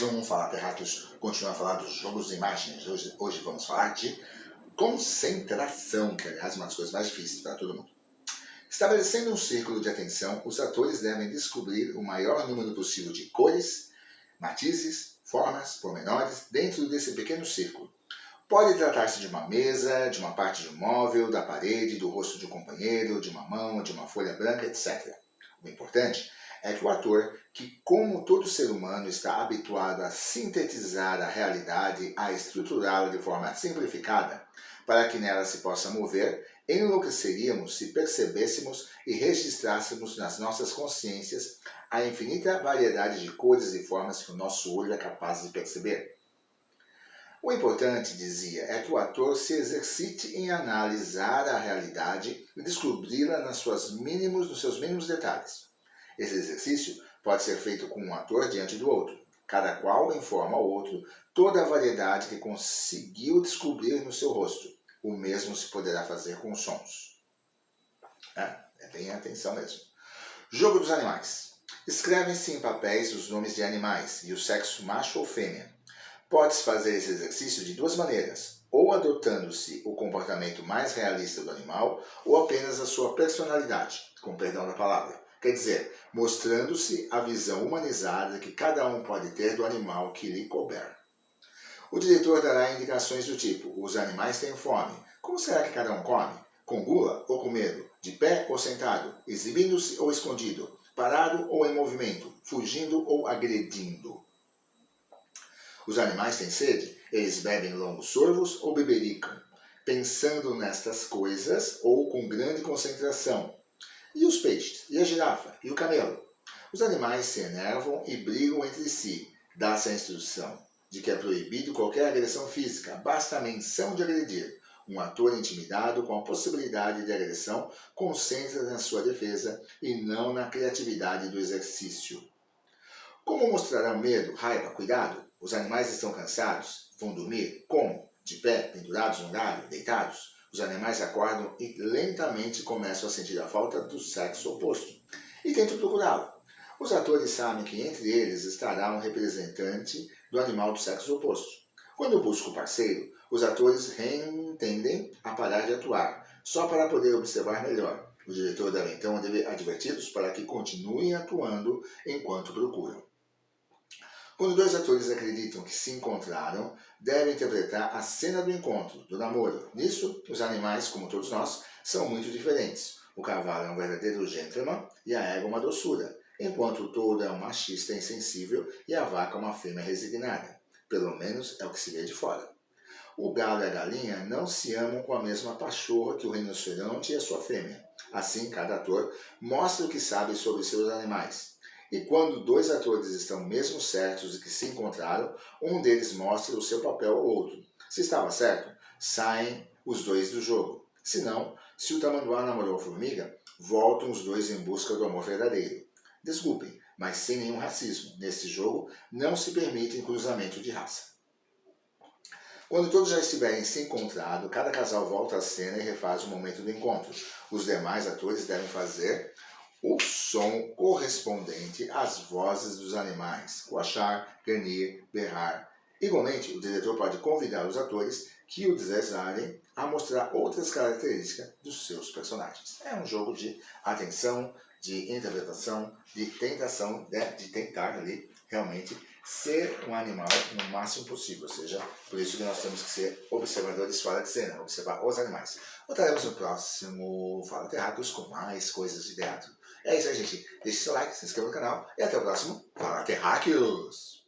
Mais um Fala Terráqueos, continua a falar dos jogos de imagens. Hoje vamos falar de concentração, que aliás é uma das coisas mais difíceis para todo mundo. Estabelecendo um círculo de atenção, os atores devem descobrir o maior número possível de cores, matizes, formas, pormenores dentro desse pequeno círculo. Pode tratar-se de uma mesa, de uma parte de um móvel, da parede, do rosto de um companheiro, de uma mão, de uma folha branca, etc. O importante é que o ator, que como todo ser humano está habituado a sintetizar a realidade, a estruturá-la de forma simplificada, para que nela se possa mover, enlouqueceríamos se percebêssemos e registrássemos nas nossas consciências a infinita variedade de cores e formas que o nosso olho é capaz de perceber. O importante, dizia, é que o ator se exercite em analisar a realidade e descobri-la nos seus mínimos detalhes. Esse exercício pode ser feito com um ator diante do outro. Cada qual informa ao outro toda a variedade que conseguiu descobrir no seu rosto. O mesmo se poderá fazer com os sons. É bem atenção mesmo. Jogo dos animais. Escrevem-se em papéis os nomes de animais e o sexo macho ou fêmea. Pode-se fazer esse exercício de duas maneiras, ou adotando-se o comportamento mais realista do animal, ou apenas a sua personalidade, com perdão da palavra. Quer dizer, mostrando-se a visão humanizada que cada um pode ter do animal que lhe couber. O diretor dará indicações do tipo: os animais têm fome. Como será que cada um come? Com gula ou com medo? De pé ou sentado? Exibindo-se ou escondido? Parado ou em movimento? Fugindo ou agredindo? Os animais têm sede? Eles bebem longos sorvos ou bebericam? Pensando nestas coisas ou com grande concentração. E os peixes? E a girafa? E o camelo? Os animais se enervam e brigam entre si. Dá-se a instrução de que é proibido qualquer agressão física, basta a menção de agredir. Um ator intimidado com a possibilidade de agressão concentra na sua defesa e não na criatividade do exercício. Como mostrarão medo, raiva, cuidado? Os animais estão cansados? Vão dormir? Como? De pé, pendurados no galho, deitados? Os animais acordam e lentamente começam a sentir a falta do sexo oposto e tentam procurá-lo. Os atores sabem que entre eles estará um representante do animal do sexo oposto. Quando busca o parceiro, os atores tendem a parar de atuar, só para poder observar melhor. O diretor deve então adverti-los para que continuem atuando enquanto procuram. Quando dois atores acreditam que se encontraram, devem interpretar a cena do encontro, do namoro. Nisso, os animais, como todos nós, são muito diferentes. O cavalo é um verdadeiro gentleman e a égua uma doçura, enquanto o touro é um machista insensível e a vaca uma fêmea resignada. Pelo menos é o que se vê de fora. O galo e a galinha não se amam com a mesma pachorra que o rinoceronte e a sua fêmea. Assim, cada ator mostra o que sabe sobre seus animais. E quando dois atores estão mesmo certos de que se encontraram, um deles mostra o seu papel ao outro. Se estava certo, saem os dois do jogo. Se não, se o tamanduá namorou a formiga, voltam os dois em busca do amor verdadeiro. Desculpem, mas sem nenhum racismo. Nesse jogo, não se permite cruzamento de raça. Quando todos já estiverem se encontrado, cada casal volta à cena e refaz o momento do encontro. Os demais atores devem fazer o som correspondente às vozes dos animais, coachar, ganir, berrar. Igualmente, o diretor pode convidar os atores que o desejarem a mostrar outras características dos seus personagens. É um jogo de atenção, de interpretação, de tentação, de tentar ali realmente ser um animal no máximo possível. Ou seja, por isso que nós temos que ser observadores fora de cena, observar os animais. Voltaremos no próximo Fala Terráqueos com mais coisas de teatro. É isso aí, gente. Deixe seu like, se inscreva no canal e até o próximo Fala Terráqueos!